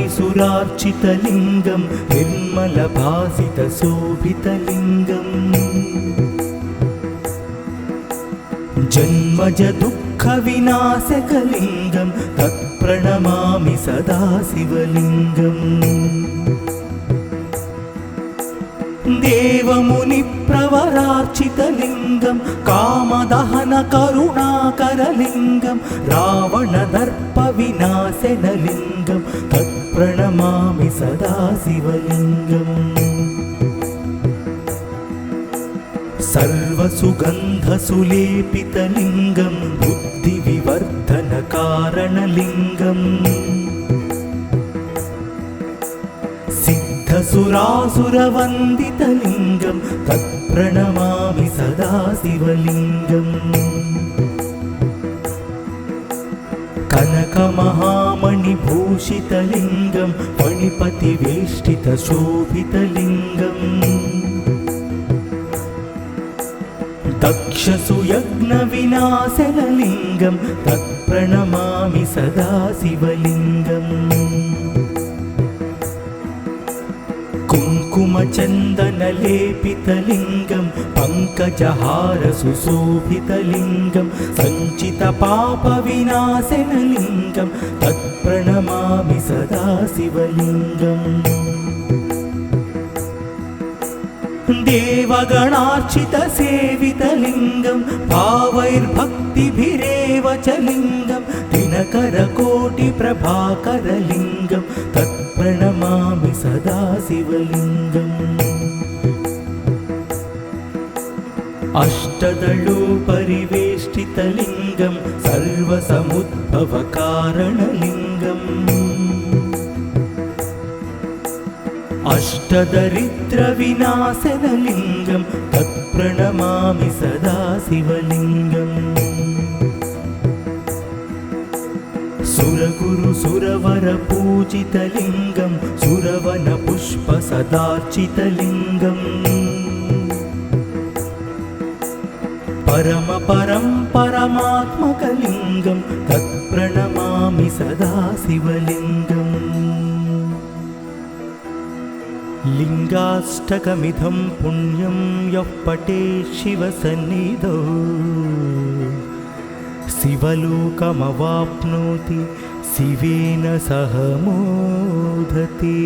ब्रह्ममुरारिसुरार्चितलिङ्गं निर्मलभासितशोभितलिङ्गम् जन्मज दुःखविनाशकलिङ्गं तत्प्रणमामि सदा शिवलिङ्गम् देवमुनिप्रवरार्चितलिङ्गं कामदहनकरुणाकरलिङ्गं रावणदर्पविनाशनलिङ्गं तत्प्रणमामि सदा शिवलिङ्गम् सर्वसुगन्धसुलेपितलिङ्गं बुद्धिविवर्धनकारणलिङ्गम् सिद्धसुरासुरवन्दितलिङ्गं तत्प्रणमामि सदा शिवलिङ्गम् कनकमहामणिभूषितलिङ्गं फणिपतिवेष्टितशोभितलिङ्गम् दक्षसुयज्ञविनाशनलिङ्गं तत्प्रणमामि सदा शिवलिङ्गम् कुङ्कुमचन्दनलेपितलिङ्गं पङ्कजहारसुशोभितलिङ्गं सञ्चितपापविनाशनलिङ्गं तत्प्रणमामि सदा शिवलिङ्गम् देवगणार्चितसेवितलिङ्गं भावैर्भक्तिभिरेव च लिङ्गं दिनकरकोटिप्रभाकरलिङ्गं तत्प्रणमामि सदा शिवलिङ्गम् अष्टदलोपरिवेष्टितलिङ्गं सर्वसमुद्भवकारणलिङ्गम् अष्टदरिद्रविनाशनलिङ्गं तत्प्रणमामि सदा शिवलिङ्गम् सुरगुरुसुरवरपूजितलिङ्गं सुरवनपुष्पसदार्चितलिङ्गम् परमात्मकलिङ्गं तत्प्रणमामि सदा शिवलिङ्गम् लिङ्गाष्टकमिदं पुण्यं यः पठेत् शिवसन्निधौ शिवलोकमवाप्नोति शिवेन सह मोदते।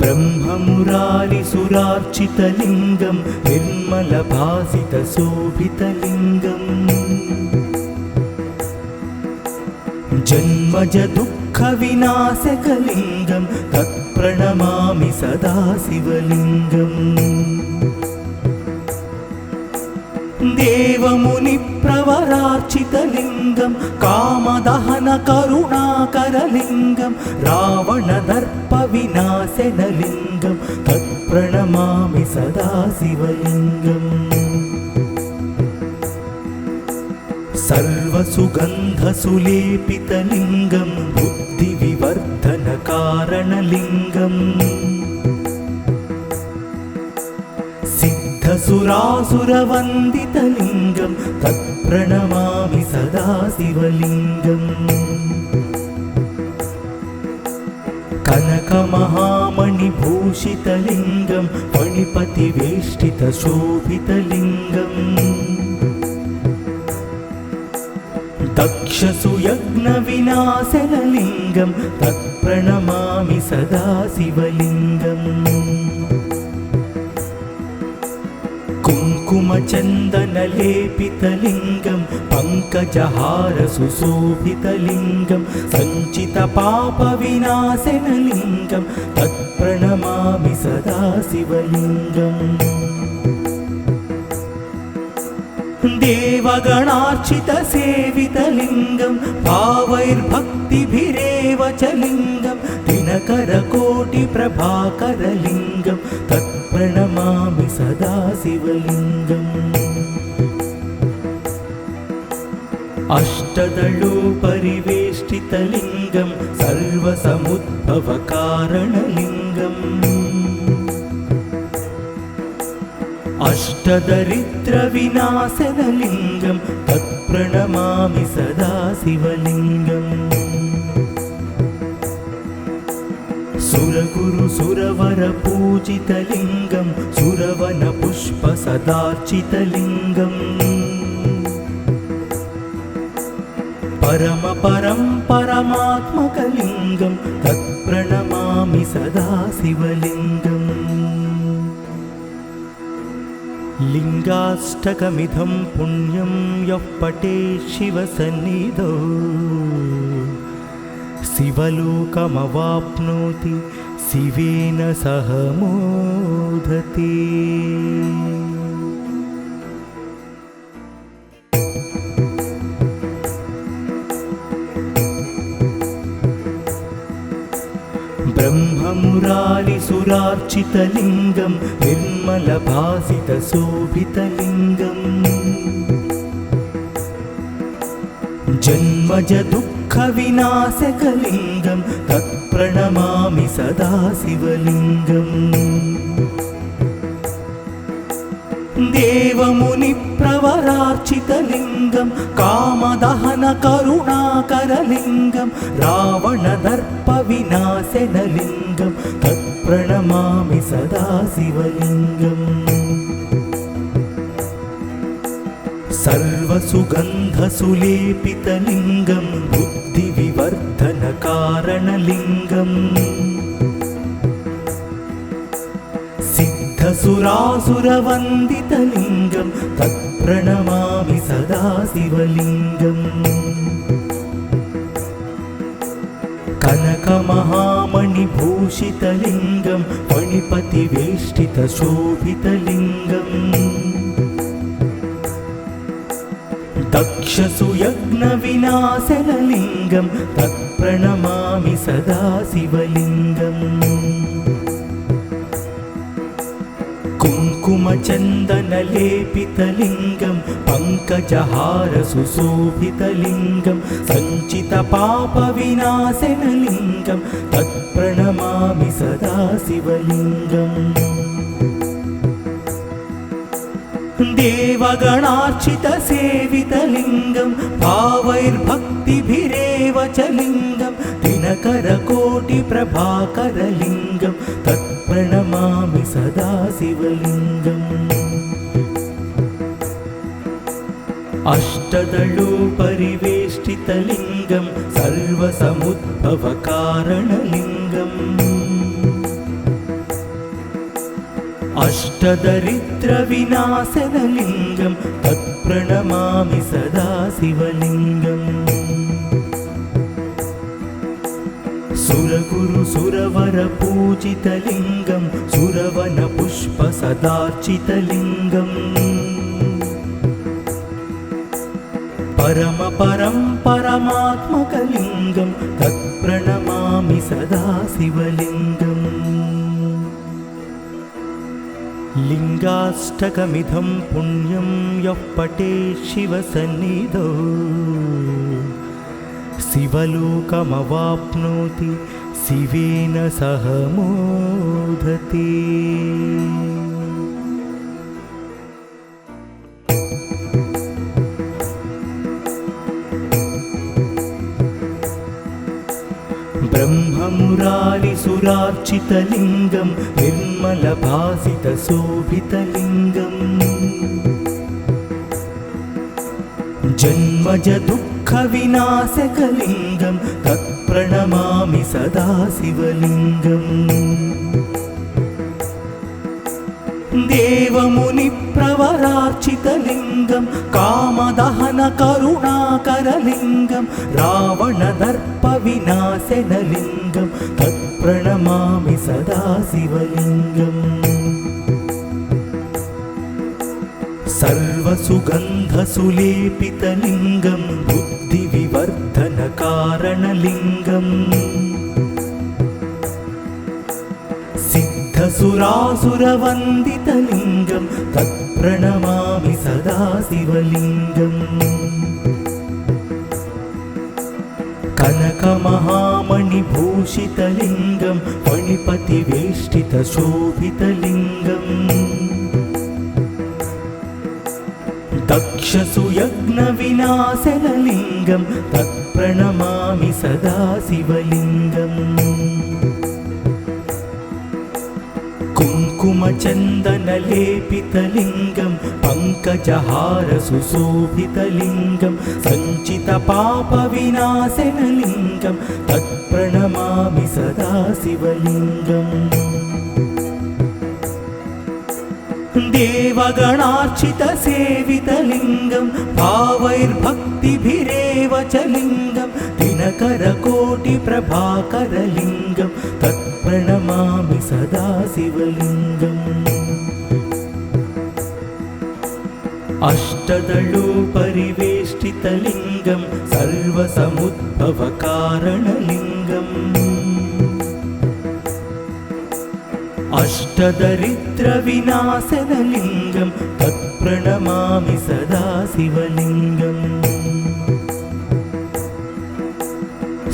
ब्रह्ममुरारिसुरार्चितलिङ्गं निर्मलभासितशोभितलिङ्गम् जन्मज दुःखविनाशकलिङ्गं तत्प्रणमामि सदा शिवलिङ्गम् देवमुनिप्रवरार्चितलिङ्गं कामदहनकरुणाकरलिङ्गं रावणदर्पविनाशनलिङ्गं तत्प्रणमामि सदा शिवलिङ्गम् सर्वसुगन्धसुलेपितलिङ्गं बुद्धिविवर्धनकारणलिङ्गम् सिद्धसुरासुरवन्दितलिङ्गं तत्प्रणमामि सदा शिवलिङ्गम् कनकमहामणिभूषितलिङ्गं फणिपतिवेष्टितशोभितलिङ्गम् दक्षसुयज्ञविनाशनलिङ्गं तत्प्रणमामि सदा शिवलिङ्गम् कुङ्कुमचन्दनलेपितलिङ्गं पङ्कजहारसुशोभितलिङ्गं सञ्चितपापविनाशनलिङ्गं तत्प्रणमामि सदा शिवलिङ्गम् देवगणार्चितसेवितलिङ्गं भावैर्भक्तिभिरेव च लिङ्गं दिनकरकोटिप्रभाकरलिङ्गं तत्प्रणमामि सदा शिवलिङ्गम् अष्टदलोपरिवेष्टितलिङ्गं सर्वसमुद्भवकारणलिङ्गम् अष्टदरिद्रविनाशनलिङ्गं तत्प्रणमामि सदा शिवलिङ्गम् सुरगुरु सुरवरपूजितलिङ्गं सुरवनपुष्पसदार्चितलिङ्गम् परमपरं परमात्मकलिङ्गं तत्प्रणमामि सदा शिवलिङ्गम् लिङ्गाष्टकमिदं पुण्यं यः पठेत् शिवसन्निधौ शिवलोकमवाप्नोति शिवेन सह मोदते। ब्रह्ममुरारिसुरार्चितलिङ्गं निर्मलभासितशोभितलिङ्गम् जन्मजदुःखविनाशकलिङ्गं तत्प्रणमामि सदा शिवलिङ्गम् देवमुनिप्रवरार्चितलिङ्गं कामदहनकरुणाकरलिङ्गं रावणदर्पविनाशनलिङ्गं तत्प्रणमामि सदा शिवलिङ्गम् सर्वसुगन्धसुलेपितलिङ्गं बुद्धिविवर्धनकारणलिङ्गम् सिद्धसुरासुरवन्दितलिङ्गं तत्प्रणमामि सदा शिवलिङ्गम् कनकमहामणिभूषितलिङ्गं फणिपतिवेष्टितशोभितलिङ्गम् दक्षसुयज्ञविनाशनलिङ्गं तत्प्रणमामि सदा शिवलिङ्गम् कुङ्कुमचन्दनलेपितलिङ्गं पङ्कजहारसुशोभितलिङ्गं सञ्चितपापविनाशनलिङ्गं तत्प्रणमामि सदा शिवलिङ्गम् देवगणार्चितसेवितलिङ्गं भावैर्भक्तिभिरेव च लिङ्गं दिनकरकोटिप्रभाकरलिङ्गं तत्प्रणमामि सदा शिवलिङ्गम् अष्टदलोपरिवेष्टितलिङ्गं सर्वसमुद्भवकारणलिङ्गम् अष्टदरिद्रविनाशनलिङ्गं तत्प्रणमामि सदा शिवलिङ्गम् सुरगुरु सुरवरपूजितलिङ्गं सुरवनपुष्पसदार्चितलिङ्गम् परमपरं परमात्मकलिङ्गं तत्प्रणमामि सदा शिवलिङ्गम् लिङ्गाष्टकमिदं पुण्यं यः पठेत् शिवसन्निधौ शिवलोकमवाप्नोति शिवेन सह मोदते। ब्रह्ममुरारिसुरार्चितलिङ्गं निर्मलभासितशोभितलिङ्गम् जन्मजदुःखविनाशकलिङ्गं तत्प्रणमामि सदा शिवलिङ्गम् देवमुनिप्रवरार्चितलिङ्गं कामदहनकरुणाकरलिङ्गं रावणदर्पविनाशनलिङ्गं तत्प्रणमामि सदा शिवलिङ्गम् सर्वसुगन्धसुलेपितलिङ्गं बुद्धिविवर्धनकारणलिङ्गम् सिद्धसुरासुरवन्दितलिङ्गं तत्प्रणमामि सदा शिवलिङ्गम् कनकमहामणिभूषितलिङ्गं फणिपतिवेष्टितशोभितलिङ्गम् दक्षसुयज्ञविनाशनलिङ्गं तत्प्रणमामि सदा शिवलिङ्गम् कुङ्कुमचन्दनलेपितलिङ्गं पङ्कजहारसुशोभितलिङ्गं सञ्चितपापविनाशनलिङ्गं तत्प्रणमामि सदा शिवलिङ्गम् देवगणार्चितसेवितलिङ्गं भावैर्भक्तिभिरेव च लिङ्गं दिनकरकोटिप्रभाकरलिङ्गं तत्प्रणमामि सदा शिवलिङ्गम् अष्टदलोपरिवेष्टितलिङ्गं सर्वसमुद्भवकारणलिङ्गम् अष्टदरिद्रविनाशनलिङ्गं तत्प्रणमामि सदा शिवलिङ्गम्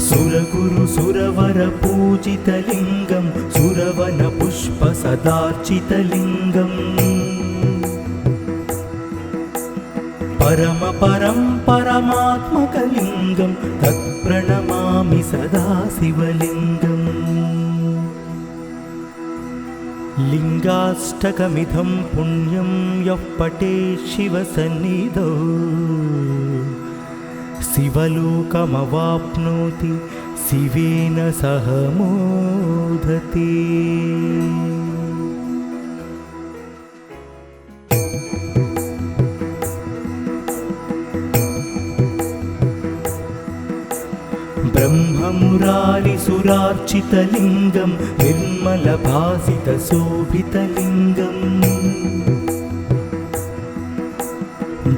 सुरगुरुसुरवरपूजितलिङ्गं सुरवनपुष्पसदार्चितलिङ्गम् परमपरं परमात्मकलिङ्गं तत्प्रणमामि सदा शिवलिङ्गम् लिङ्गाष्टकमिदं पुण्यं यः पठेत् शिवसन्निधौ शिवलोकमवाप्नोति शिवेन सह मोदते। ब्रह्ममुरारिसुरार्चितलिङ्गं निर्मलभासितशोभितलिङ्गम्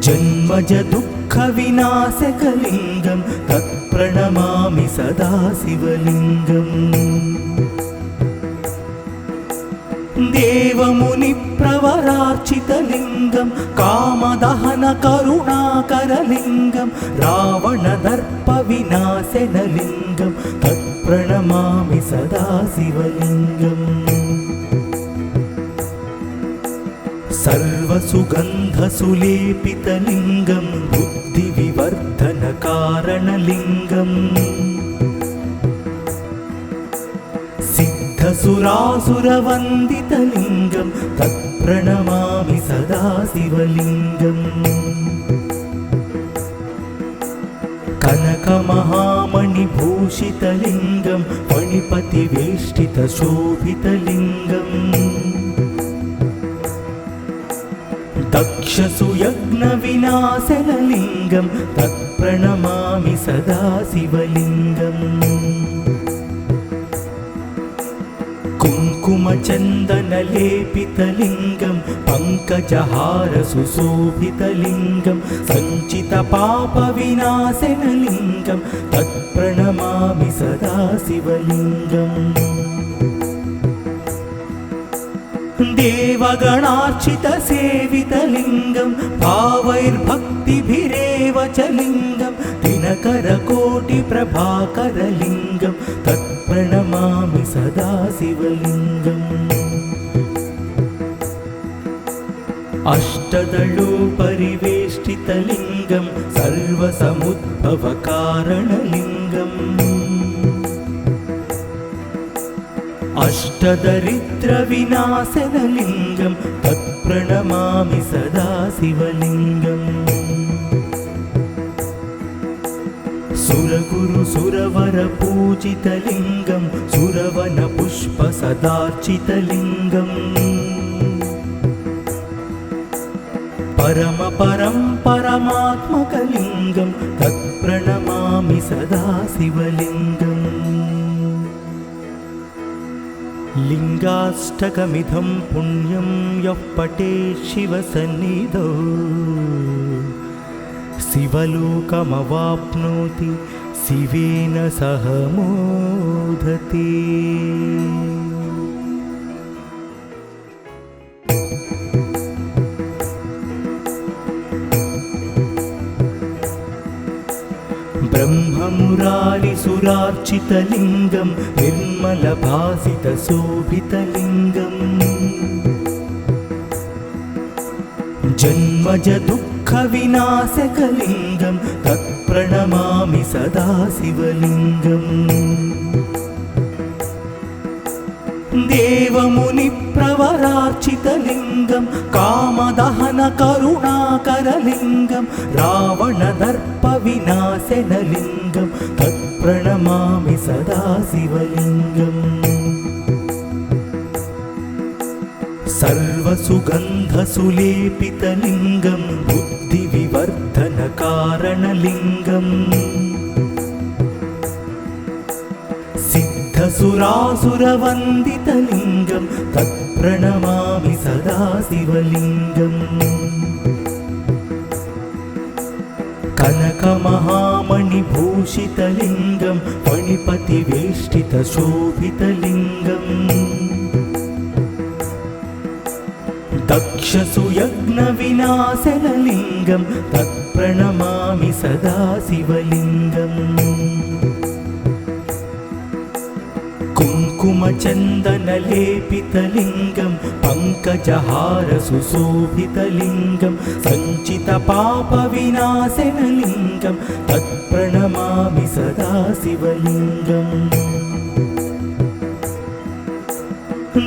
जन्मजदुःखविनाशकलिङ्गं तत्प्रणमामि सदा शिवलिङ्गम् देवमुनिप्रवरार्चितलिङ्गं कामदहनकरुणाकरलिङ्गं रावणदर्पविनाशनलिङ्गं तत्प्रणमामि सदा शिवलिङ्गम् सर्वसुगन्धसुलेपितलिङ्गं बुद्धिविवर्धनकारणलिङ्गम् सिद्धसुरासुरवन्दितलिङ्गं तत्प्रणमामि सदा शिवलिङ्गम् कनकमहामणिभूषितलिङ्गं फणिपतिवेष्टितशोभितलिङ्गम् दक्षसुयज्ञविनाशनलिङ्गं तत्प्रणमामि सदा शिवलिङ्गम् कुङ्कुमचन्दनलेपितलिङ्गं पङ्कजहारसुशोभितलिङ्गं सञ्चितपापविनाशनलिङ्गं तत्प्रणमामि सदा शिवलिङ्गम् देवगणार्चितसेवितलिङ्गं भावैर्भक्तिभिरेव च लिङ्गं दिनकरकोटिप्रभाकरलिङ्गं तत्प्रणमामि सदा शिवलिङ्गम् अष्टदलोपरिवेष्टितलिङ्गं सर्वसमुद्भवकारणलिङ्गम् अष्टदरिद्रविनाशनलिङ्गं तत्प्रणमामि सदा शिवलिङ्गम् सुरगुरुसुरवरपूजितलिङ्गं सुरवनपुष्पसदार्चितलिङ्गम् परमपरं परमात्मकलिङ्गं तत्प्रणमामि सदा शिवलिङ्गम् लिङ्गाष्टकमिदं पुण्यं यः पठेत् शिवसन्निधौ शिवलोकमवाप्नोति शिवेन सह मोदते। ब्रह्ममुरारिसुरार्चितलिङ्गं निर्मलभासितशोभितलिङ्गम् जन्मजदुःख दुःखविनाशकलिङ्गं तत्प्रणमामि सदा शिवलिङ्गम् देवमुनिप्रवरार्चितलिङ्गं कामदहनकरुणाकरलिङ्गं रावणदर्पविनाशनलिङ्गं तत्प्रणमामि सदा शिवलिङ्गम् सर्वसुगन्धसुलेपितलिङ्गं बुद्धिविवर्धनकारणलिङ्गम् सिद्धसुरासुरवन्दितलिङ्गं तत्प्रणमामि सदा शिवलिङ्गम् कनकमहामणिभूषितलिङ्गं फणिपतिवेष्टितशोभितलिङ्गम् दक्षसुयज्ञविनाशनलिङ्गं तत्प्रणमामि सदा शिवलिङ्गम् कुङ्कुमचन्दनलेपितलिङ्गं पङ्कजहारसुशोभितलिङ्गं सञ्चितपापविनाशनलिङ्गं तत्प्रणमामि सदा शिवलिङ्गम्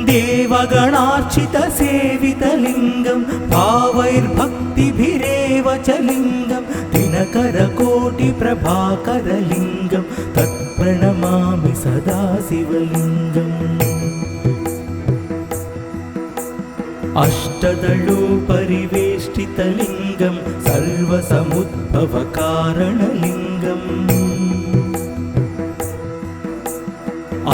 देवगणार्चितसेवितलिङ्गं भावैर्भक्तिभिरेव च लिङ्गं दिनकरकोटिप्रभाकरलिङ्गं तत्प्रणमामि सदा शिवलिङ्गम् अष्टदलोपरिवेष्टितलिङ्गं सर्वसमुद्भवकारणलिङ्गम्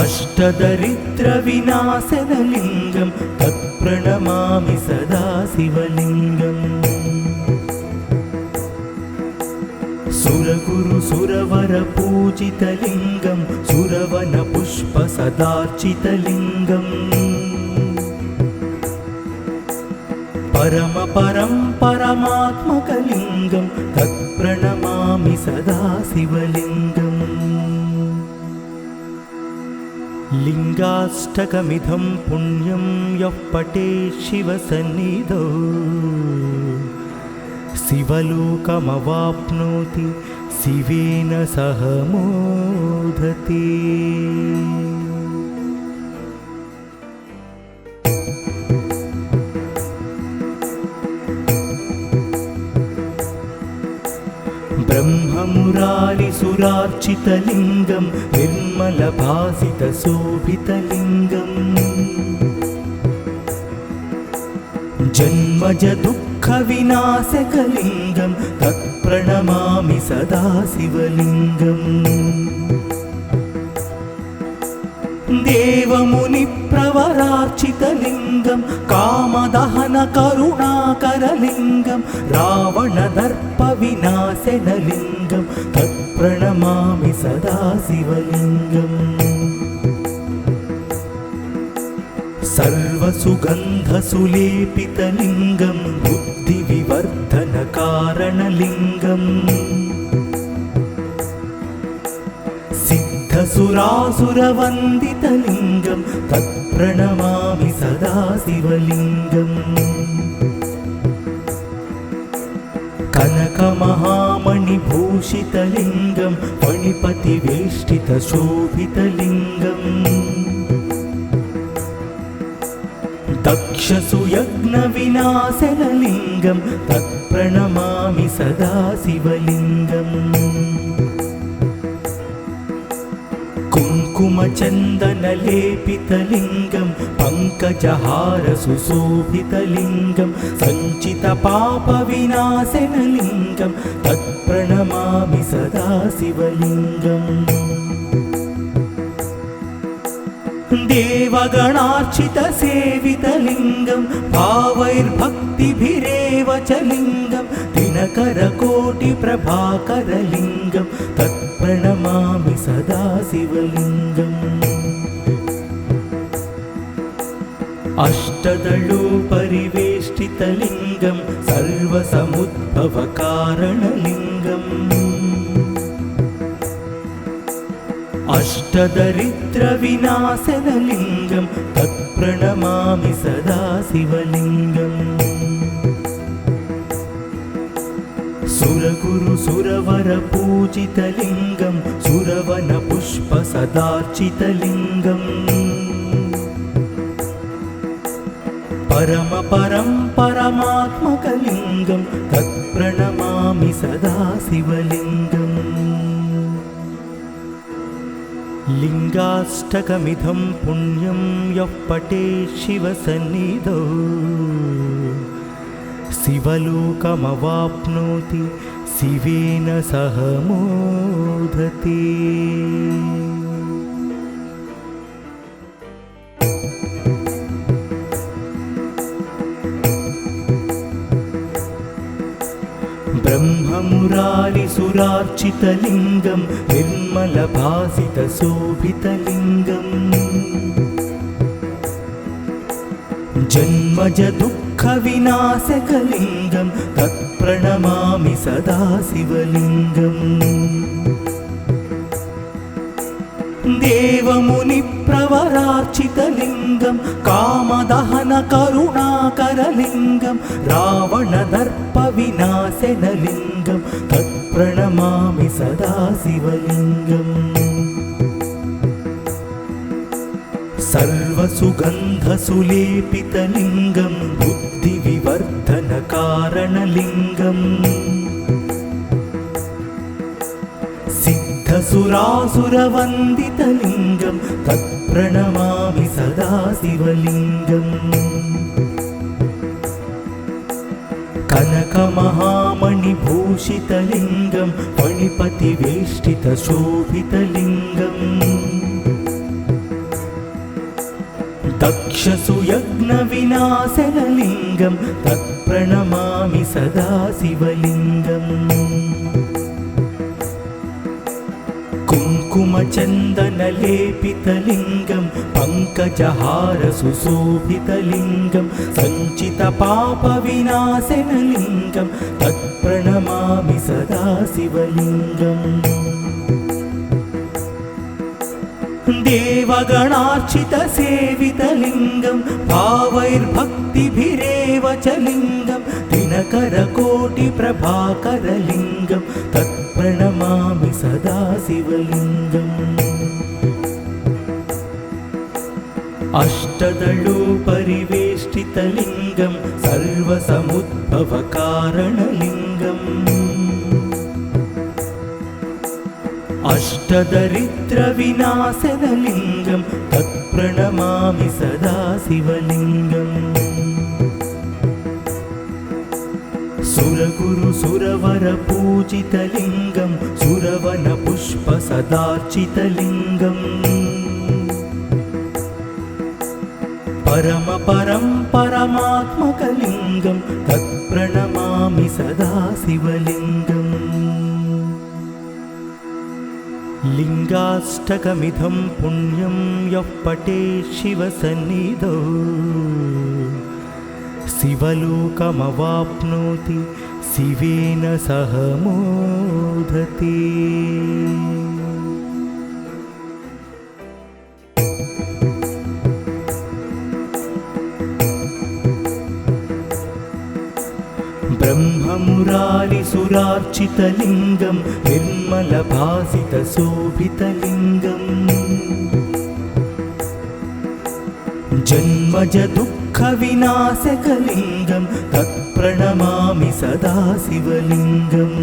अष्टदरिद्रविनाशनलिङ्गं तत्प्रणमामि सदा शिवलिङ्गम् सुरगुरुसुरवरपूजितलिङ्गं सुरवनपुष्पसदार्चितलिङ्गम् परमात्मकलिङ्गं तत्प्रणमामि सदा शिवलिङ्गम् लिङ्गाष्टकमिदं पुण्यं यः पठेत् शिवसन्निधौ शिवलोकमवाप्नोति शिवेन सह मोदते। ब्रह्ममुरारिसुरार्चितलिङ्गं निर्मलभासितशोभितलिङ्गम् जन्मजदुःखविनाशकलिङ्गं तत्प्रणमामि सदा शिवलिङ्गम् देवमुनिप्रवरार्चितलिङ्गं कामदहनकरुणाकरलिङ्गं रावणदर्पविनाशनलिङ्गं तत्प्रणमामि सदा शिवलिङ्गम् सर्वसुगन्धसुलेपितलिङ्गं बुद्धिविवर्धनकारणलिङ्गम् सिद्धसुरासुरवन्दितलिङ्गं तत्प्रणमामि सदा शिवलिङ्गम् कनकमहामणिभूषितलिङ्गं फणिपतिवेष्टितशोभितलिङ्गम् दक्षसुयज्ञविनाशनलिङ्गं तत्प्रणमामि सदा शिवलिङ्गम् कुङ्कुमचन्दनलेपितलिङ्गं पङ्कजहारसुशोभितलिङ्गं सञ्चितपापविनाशनलिङ्गं तत्प्रणमामि सदा शिवलिङ्गम् देवगणार्चितसेवितलिङ्गं भावैर्भक्तिभिरेव च लिङ्गं दिनकरकोटिप्रभाकरलिङ्गं तत्प्रणमामि सदा शिवलिङ्गम् अष्टदलोपरिवेष्टितलिङ्गं सर्वसमुद्भवकारणलिङ्गम् अष्टदरिद्रविनाशनलिङ्गं तत्प्रणमामि सदा शिवलिङ्गम् सुरगुरु सुरवरपूजितलिङ्गं सुरवनपुष्पसदार्चितलिङ्गम् परमपरं परमात्मकलिङ्गं तत्प्रणमामि सदा शिवलिङ्गम् लिङ्गाष्टकमिदं पुण्यं यः पठेत् शिवसन्निधौ शिवलोकमवाप्नोति शिवेन सह मोदते। ब्रह्ममुरारिसुरार्चितलिङ्गं निर्मलभासितशोभितलिङ्गम् जन्मजदुःखविनाशकलिङ्गं तत्प्रणमामि सदा शिवलिङ्गम् देवमुनिप्रवरार्चितलिङ्गं कामदहनकरुणाकरलिङ्गं रावणदर्पविनाशनलिङ्गं तत्प्रणमामि सदा शिवलिङ्गम् सर्वसुगन्धसुलेपितलिङ्गं बुद्धिविवर्धनकारणलिङ्गम् सिद्धसुरासुरवन्दितलिङ्गं तत्प्रणमामि सदा शिवलिङ्गम् कनकमहामणिभूषितलिङ्गं फणिपतिवेष्टितशोभितलिङ्गम् दक्षसुयज्ञविनाशनलिङ्गं तत्प्रणमामि सदा शिवलिङ्गम् कुङ्कुमचन्दनलेपितलिङ्गं पङ्कजहारसुशोभितलिङ्गं सञ्चितपापविनाशनलिङ्गं तत्प्रणमामि सदा शिवलिङ्गम् देवगणार्चितसेवितलिङ्गं भावैर्भक्तिभिरेव च लिङ्गं दिनकरकोटिप्रभाकरलिङ्गं तत्प्रणमामि सदा शिवलिङ्गम् अष्टदलोपरिवेष्टितलिङ्गं सर्वसमुद्भवकारणलिङ्गम् अष्टदरिद्रविनाशनलिङ्गं तत्प्रणमामि सदा शिवलिङ्गम् सुरगुरु सुरवरपूजितलिङ्गं सुरवनपुष्पसदार्चितलिङ्गम् परमपरं परमात्मकलिङ्गं तत्प्रणमामि सदा शिवलिङ्गम् लिङ्गाष्टकमिदं पुण्यं यः पठेत् शिवसन्निधौ शिवलोकमवाप्नोति शिवेन सह मोदते। ब्रह्ममुरारिसुरार्चितलिङ्गं निर्मलभासितशोभितलिङ्गम् जन्मजदुःखविनाशकलिङ्गं तत्प्रणमामि सदा शिवलिङ्गम्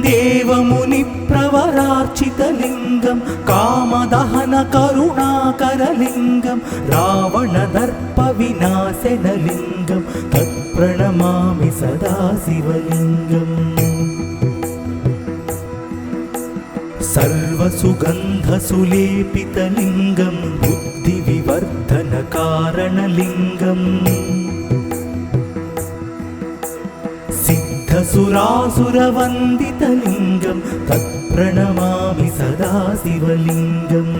देवमुनिप्रवरार्चितलिङ्गं कामदहनकरुणाकरलिङ्गं रावणदर्पविनाशनलिङ्गं तत्प्रणमामि सदा शिवलिङ्गम् सर्वसुगन्धसुलेपितलिङ्गं बुद्धिविवर्धनकारणलिङ्गम् सिद्धसुरासुरवन्दितलिङ्गं तत्प्रणमामि सदा शिवलिङ्गम्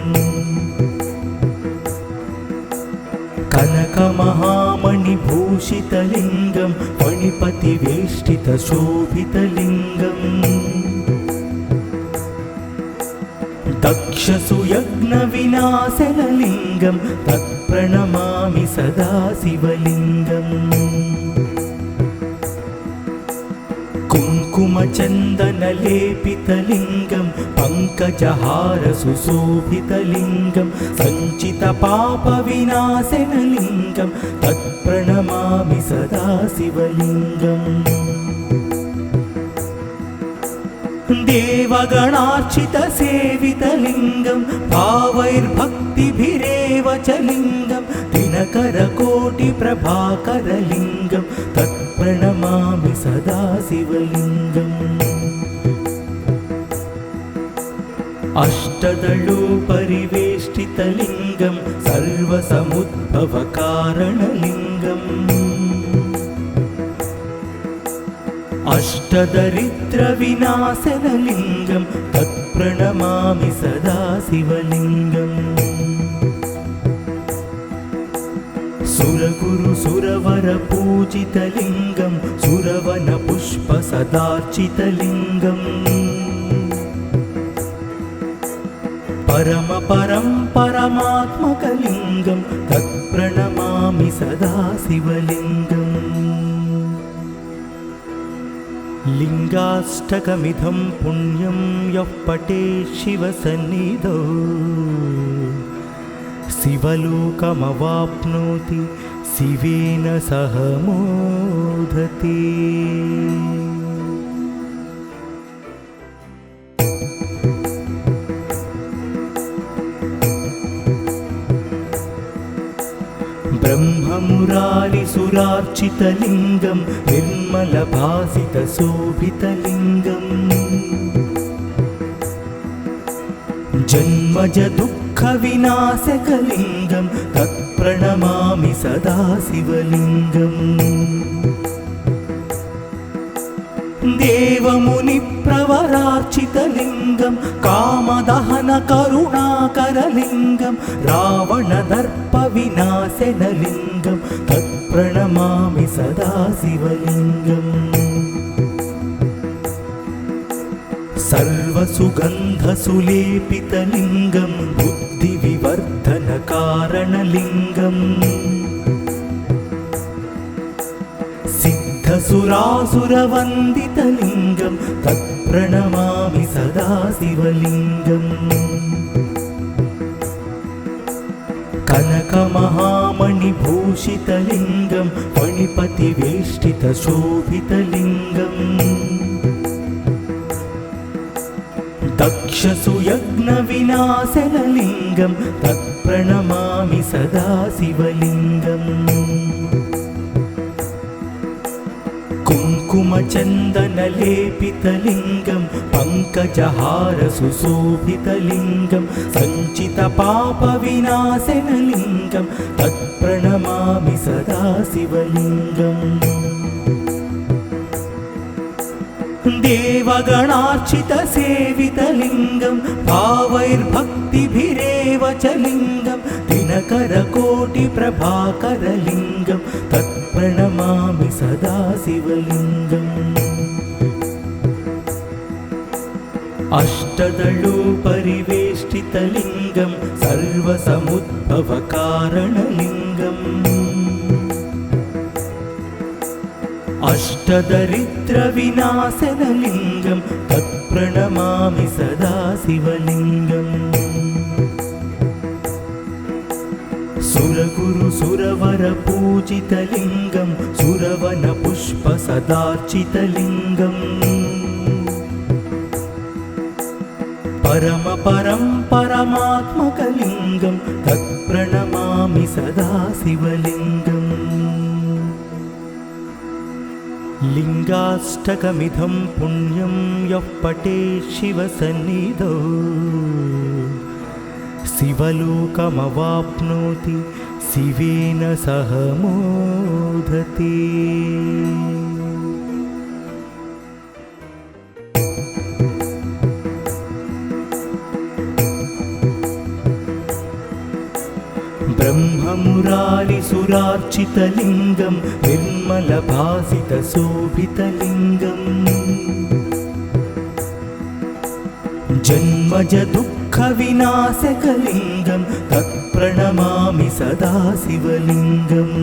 कनकमहामणिभूषितलिङ्गं फणिपतिवेष्टितशोभितलिङ्गम् दक्षसुयज्ञविनाशनलिङ्गं तत्प्रणमामि सदा शिवलिङ्गम् कुङ्कुमचन्दनलेपितलिङ्गं पङ्कजहारसुशोभितलिङ्गं सञ्चितपापविनाशनलिङ्गं तत्प्रणमामि सदा शिवलिङ्गम् देवगणार्चितसेवितलिङ्गं भावैर्भक्तिभिरेव च लिङ्गं दिनकरकोटिप्रभाकरलिङ्गं तत्प्रणमामि सदा शिवलिङ्गम् अष्टदलोपरिवेष्टितलिङ्गं सर्वसमुद्भवकारणलिङ्गम् अष्टदरिद्रविनाशनलिङ्गं तत्प्रणमामि सदा शिवलिङ्गम् सुरगुरुसुरवरपूजितलिङ्गं सुरवनपुष्पसदार्चितलिङ्गम् परमात्मकलिङ्गं तत्प्रणमामि सदा शिवलिङ्गम् लिङ्गाष्टकमिदं पुण्यं यः पठेत् शिवसन्निधौ शिवलोकमवाप्नोति शिवेन सह मोदते। ब्रह्ममुरारिसुरार्चितलिङ्गं निर्मलभासितशोभितलिङ्गम् जन्मजदुःखविनाशकलिङ्गं तत्प्रणमामि सदा शिवलिङ्गम् देवमुनिप्रवरार्चितलिङ्गं कामदहनकरुणाकरलिङ्गं रावणदर्पविनाशनलिङ्गं तत्प्रणमामि सदा शिवलिङ्गम् सर्वसुगन्धसुलेपितलिङ्गं बुद्धिविवर्धनकारणलिङ्गम् सिद्धसुरासुरवन्दितलिङ्गं तत्प्रणमामि सदा शिवलिङ्गम् कनकमहामणिभूषितलिङ्गं फणिपतिवेष्टितशोभितलिङ्गम् दक्षसुयज्ञविनाशनलिङ्गं तत्प्रणमामि सदा शिवलिङ्गम् कुङ्कुमचन्दनलेपितलिङ्गं पङ्कजहारसुशोभितलिङ्गं सञ्चितपापविनाशनलिङ्गं तत्प्रणमामि सदा शिवलिङ्गम् देवगणार्चितसेवितलिङ्गं भावैर्भक्तिभिरेव च लिङ्गं दिनकरकोटिप्रभाकरलिङ्गं तत्प्रणमामि सदा शिवलिङ्गम् अष्टदलोपरिवेष्टितलिङ्गं सर्वसमुद्भवकारणलिङ्गम् अष्टदरिद्रविनाशनलिङ्गं तत्प्रणमामि सदा शिवलिङ्गम् सुरगुरुसुरवरपूजितलिङ्गं सुरवनपुष्पसदार्चितलिङ्गम् परमात्मकलिङ्गं तत्प्रणमामि सदा शिवलिङ्गम् लिङ्गाष्टकमिदं पुण्यं यः पठेत् शिवसन्निधौ शिवलोकमवाप्नोति शिवेन सह मोदते। ब्रह्ममुरारिसुरार्चितलिङ्गं निर्मलभासितशोभितलिङ्गम् जन्मजदुःखविनाशकलिङ्गं तत्प्रणमामि सदा शिवलिङ्गम्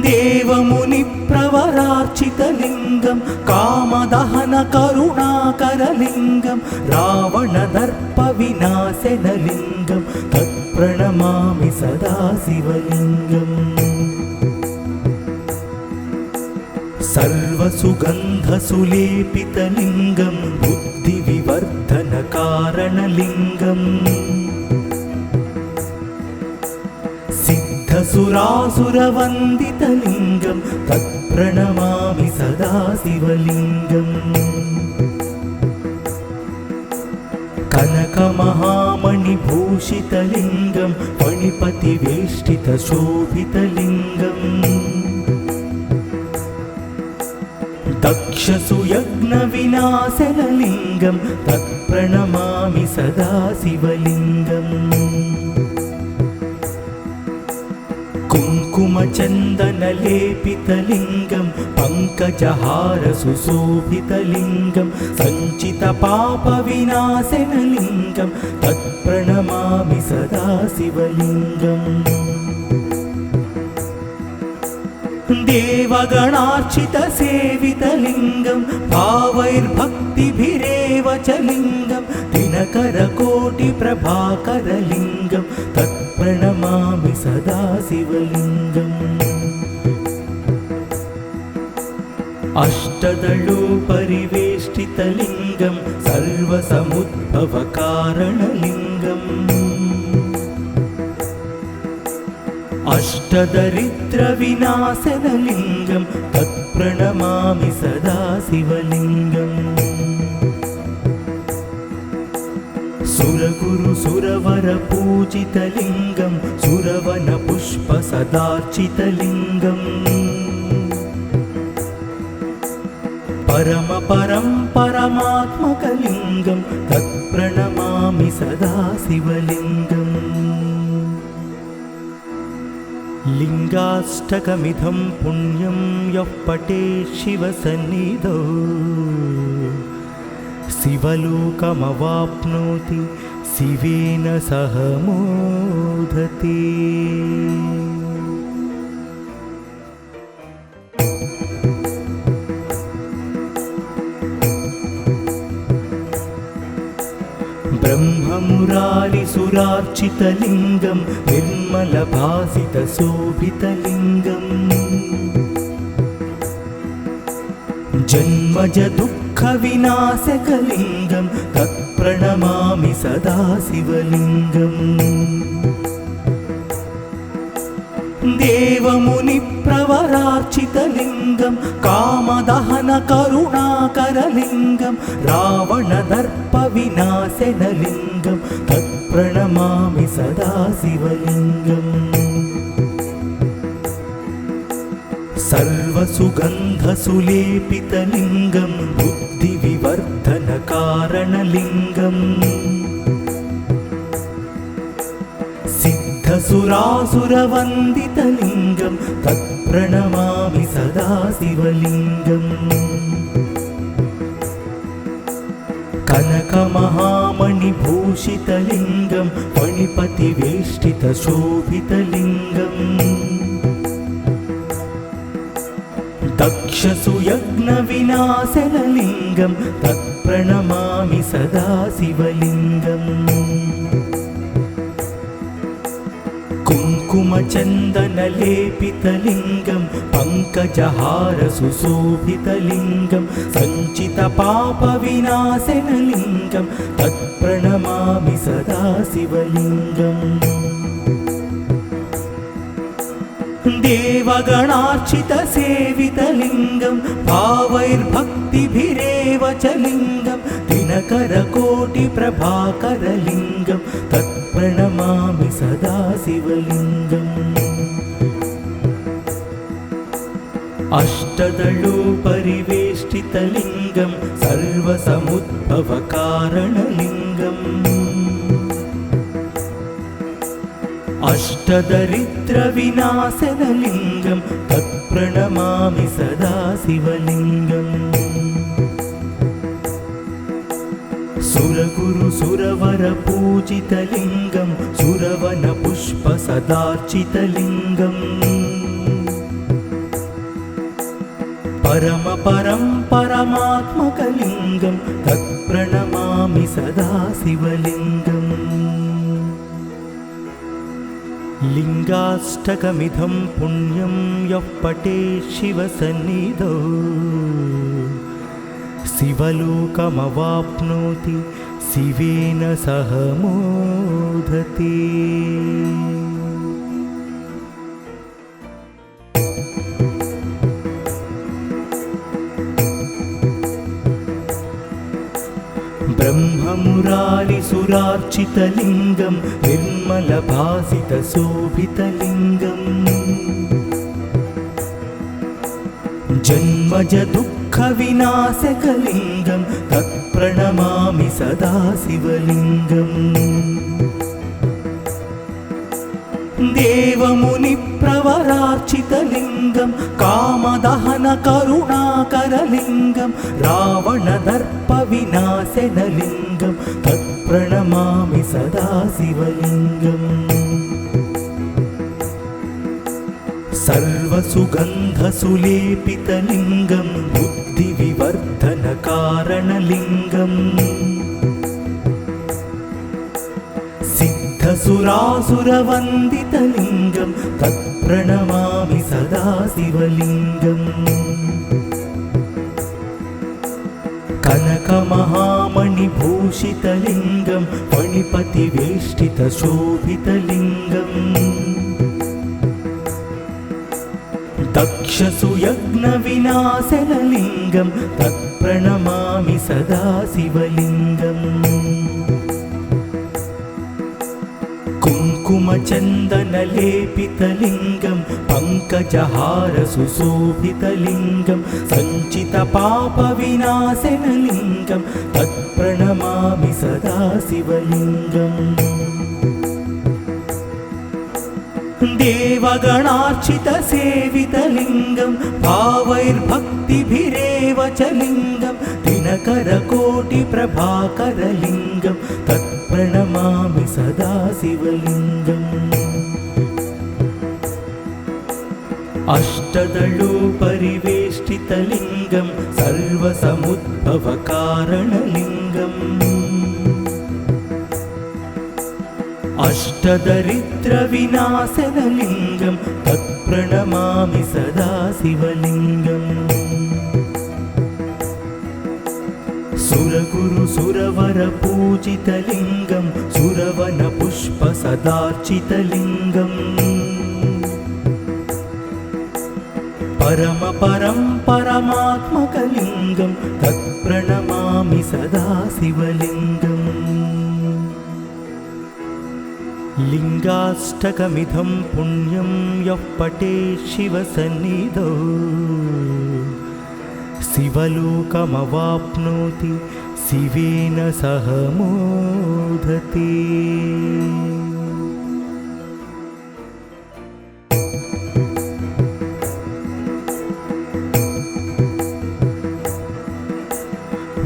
देवमुनिप्रवरार्चितलिङ्गं कामदहनकरुणाकरलिङ्गं रावणदर्पविनाशनलिङ्गं तत्प्रणमामि सदा शिवलिङ्गम् सर्वसुगन्धसुलेपितलिङ्गं बुद्धिविवर्धनकारणलिङ्गम् सिद्धसुरासुरवन्दितलिङ्गं तत्प्रणमामि सदा शिवलिङ्गम् कनकमहामणिभूषितलिङ्गं फणिपतिवेष्टितशोभितलिङ्गम् दक्षसुयज्ञविनाशनलिङ्गं तत्प्रणमामि सदा शिवलिङ्गम् कुङ्कुमचन्दनलेपितलिङ्गं पङ्कजहारसुशोभितलिङ्गं सञ्चितपापविनाशनलिङ्गं तत्प्रणमामि सदा शिवलिङ्गम् देवगणार्चितसेवितलिङ्गं भावैर्भक्तिभिरेव च लिङ्गं दिनकरकोटिप्रभाकरलिङ्गं तत्प्रणमामि सदा शिवलिङ्गम् अष्टदलोपरिवेष्टितलिङ्गं सर्वसमुद्भवकारणलिङ्गम् अष्टदरिद्रविनाशनलिङ्गं तत्प्रणमामि सदा शिवलिङ्गम् सुरगुरुसुरवरपूजितलिङ्गं सुरवनपुष्पसदार्चितलिङ्गम् परमात्मकलिङ्गं तत्प्रणमामि सदा शिवलिङ्गम् लिङ्गाष्टकमिदं पुण्यं यः पठेत् शिवसन्निधौ शिवलोकमवाप्नोति शिवेन सह मोदते। ब्रह्ममुरारिसुरार्चितलिङ्गं निर्मलभासितशोभितलिङ्गम् जन्मजदुःखविनाशकलिङ्गं तत्प्रणमामि सदा शिवलिङ्गम् देवमुनिप्रवरार्चितलिङ्गं कामदहनकरुणाकरलिङ्गं रावणदर्पविनाशनलिङ्गं तत्प्रणमामि सदा शिवलिङ्गम् सर्वसुगन्धसुलेपितलिङ्गं बुद्धिविवर्धनकारणलिङ्गम् सिद्धसुरासुरवन्दितलिङ्गं तत्प्रणमामि सदा शिवलिङ्गम् कनकमहामणिभूषितलिङ्गं फणिपतिवेष्टितशोभितलिङ्गम् दक्षसुयज्ञविनाशनलिङ्गं तत्प्रणमामि सदा शिवलिङ्गम् कुङ्कुमचन्दनलेपितलिङ्गं पङ्कजहारसुशोभितलिङ्गं सञ्चितपापविनाशनलिङ्गं तत्प्रणमामि सदा शिवलिङ्गम् देवगणार्चितसेवितलिङ्गं भावैर्भक्तिभिरेव च लिङ्गं दिनकरकोटिप्रभाकरलिङ्गं तत्प्रणमामि सदा शिवलिङ्गम् अष्टदलोपरिवेष्टितलिङ्गं सर्वसमुद्भवकारणलिङ्गम् अष्टदरिद्रविनाशनलिङ्गं तत्प्रणमामि सदा शिवलिङ्गम् सुरगुरुसुरवरपूजितलिङ्गं सुरवनपुष्पसदार्चितलिङ्गम् परमपरं परमात्मकलिङ्गं तत्प्रणमामि सदा शिवलिङ्गम् लिङ्गाष्टकमिदं पुण्यं यः पठेत् शिवसन्निधौ शिवलोकमवाप्नोति शिवेन सह मोदते। ब्रह्ममुरारिसुरार्चितलिङ्गं निर्मलभासितशोभितलिङ्गम् जन्मजदुःखविनाशकलिङ्गं तत्प्रणमामि सदा शिवलिङ्गम् देवमुनिप्रवरार्चितलिङ्गं कामदहनकरुणाकरलिङ्गं रावणदर्पविनाशनलिङ्गं तत्प्रणमामि सदा शिवलिङ्गम् सर्वसुगन्धसुलेपितलिङ्गं बुद्धिविवर्धनकारणलिङ्गम् सिद्धसुरासुरवन्दितलिङ्गं तत्प्रणमामि सदा शिवलिङ्गम् कनकमहामणिभूषितलिङ्गं फणिपतिवेष्टितशोभितलिङ्गम् दक्षसुयज्ञविनाशनलिङ्गं तत्प्रणमामि सदा शिवलिङ्गम् कुङ्कुमचन्दनलेपितलिङ्गं पङ्कजहारसुशोभितलिङ्गं सञ्चितपापविनाशनलिङ्गं तत्प्रणमामि सदा शिवलिङ्गम् देवगणार्चितसेवितलिङ्गं भावैर्भक्तिभिरेव च लिङ्गं दिनकरकोटिप्रभाकरलिङ्गं तत्प्रणमामि सदा शिवलिङ्गम् अष्टदलोपरिवेष्टितलिङ्गं सर्वसमुद्भवकारणलिङ्गम् अष्टदरिद्रविनाशनलिङ्गं तत्प्रणमामि सदा शिवलिङ्गम् सुरगुरुसुरवरपूजितलिङ्गं सुरवनपुष्पसदार्चितलिङ्गम् परमपरं परमात्मकलिङ्गं तत्प्रणमामि सदा शिवलिङ्गम् लिङ्गाष्टकमिदं पुण्यं यः पठेत् शिवसन्निधौ शिवलोकमवाप्नोति शिवेन सह मोदते।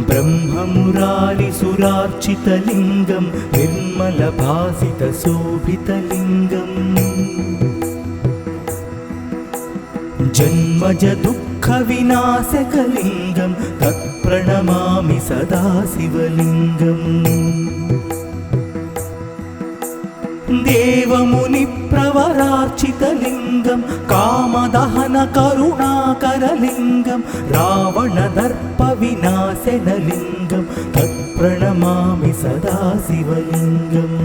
ब्रह्ममुरारिसुरार्चितलिङ्गं निर्मलभासितशोभितलिङ्गम् जन्मजदुःखविनाशकलिङ्गं तत्प्रणमामि सदा शिवलिङ्गम् देवमुनिप्रवरार्चितलिङ्गं कामदहनकरुणाकरलिङ्गं रावणदर्पविनाशनलिङ्गं तत्प्रणमामि सदा शिवलिङ्गम्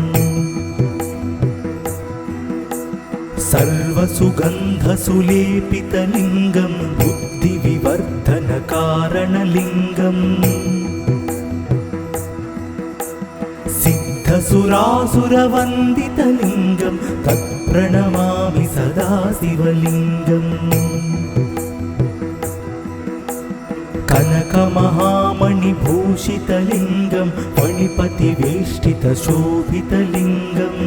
सर्वसुगन्धसुलेपितलिङ्गं बुद्धिविवर्धनकारणलिङ्गम् सिद्धसुरासुरवन्दितलिङ्गं तत्प्रणमामि सदा शिवलिङ्गम् कनकमहामणिभूषितलिङ्गं फणिपतिवेष्टितशोभितलिङ्गम्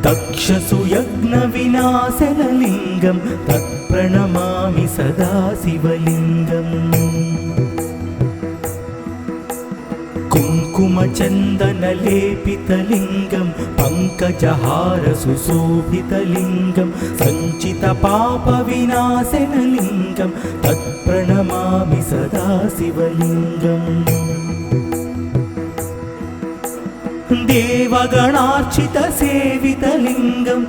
दक्षसुयज्ञविनाशनलिङ्गं तत्प्रणमामि सदा शिवलिङ्गम् कुङ्कुमचन्दनलेपितलिङ्गं पङ्कजहार सुशोभितलिङ्गं सञ्चितपापविनाशनलिङ्गं तत्प्रणमामि सदा शिवलिङ्गम् देवगणार्चितसेवितलिङ्गं